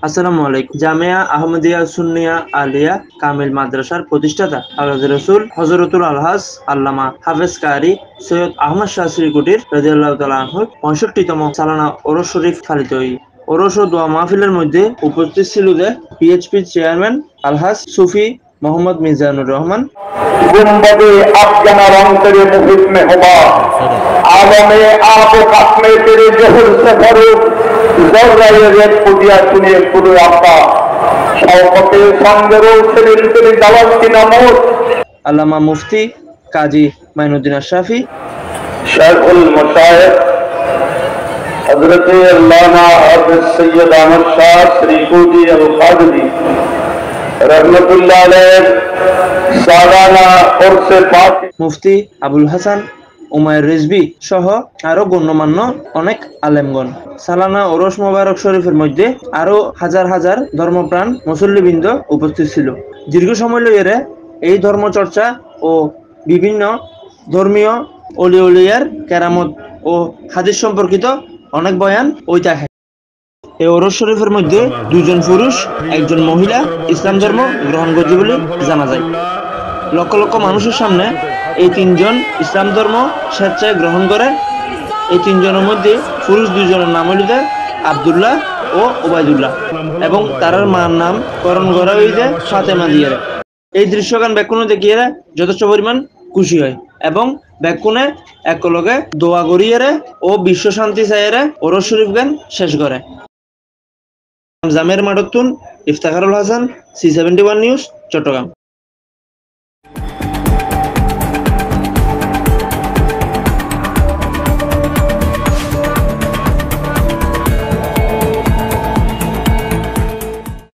আসসালামু আলাইকুম। জামিয়া আহমদিয়া সুন্নিয়া আলিয়া কামিল মাদ্রাসার প্রতিষ্ঠাতা হযরত রাসূল হযরতুল আলহাজ আল্লামা হাফেজ কারি সৈয়দ আহমদ শাহ শ্রীকুটির রাদিয়াল্লাহু তাআলা আনহু 65তম সালানা ওরস শরীফ পালিত হয়। ওরস ও দোয়া মাহফিলের মধ্যে উপস্থিত ছিল যে পিএইচপি চেয়ারম্যান আলহাজ সুফি मोहम्मद मिजानुर रहमान गुंबदे अफगाना रंग तेरे मुहित में हुआ आलमे आप में तेरे जहर से फरूक जर्राए रेत पुदिया सुनिए पुरु आपका शौकते संगरो शरीर तेरे दवात की नमोद अल्लामा मुफ्ती काजी माइनुद्दीन अशराफी शेखुल मशाइख हजरत अल्लामा हाफिज सैयद अहमद शाह श्रीकुटी अल कादरी रहमतुल्लाह अलैह सालाना उर्से पाक मुफ्ती আবুল হাসান উমায়ের রিজভী সহ আরো গণ্যমান্য অনেক আলেমগণ সালানা ওরস মোবারক শরীফের মধ্যে আরো হাজার হাজার ধর্মপ্রাণ মুসল্লিবৃন্দ উপস্থিত ছিল। দীর্ঘ সময় ধরে এই ধর্মচর্চা ও বিভিন্ন ধর্মীয় অলি উলিয়ার কেরামত ও হাদিস সম্পর্কিত অনেক বয়ান ওই থাকে। এই ওরস শরীফের মধ্যে দুজন পুরুষ একজন মহিলা ইসলাম ধর্ম গ্রহণ করছে বলে জানা যায়। লক্ষ লক্ষ মানুষের সামনে এই তিনজন ইসলাম ধর্ম স্বেচ্ছায় গ্রহণ করে। এই তিনজনের মধ্যে পুরুষ দুজনের নাম হইল আব্দুল্লাহ ও ওবায়দুল্লাহ এবং তার মার নাম করণ করা হইছে ফাতেমা দিয়ে। এই দৃশ্যগান ব্যাকুণে দেখিয়ে যথেষ্ট পরিমাণ খুশি হয় এবং ব্যাকুণে একলগে দোয়া করিয়ে ও বিশ্ব শান্তি চাইয়ে ওরস শরীফ গান শেষ করে। জামের মাঠতুন ইফতেখারুল হাসান, C71 নিউজ, চট্টগ্রাম।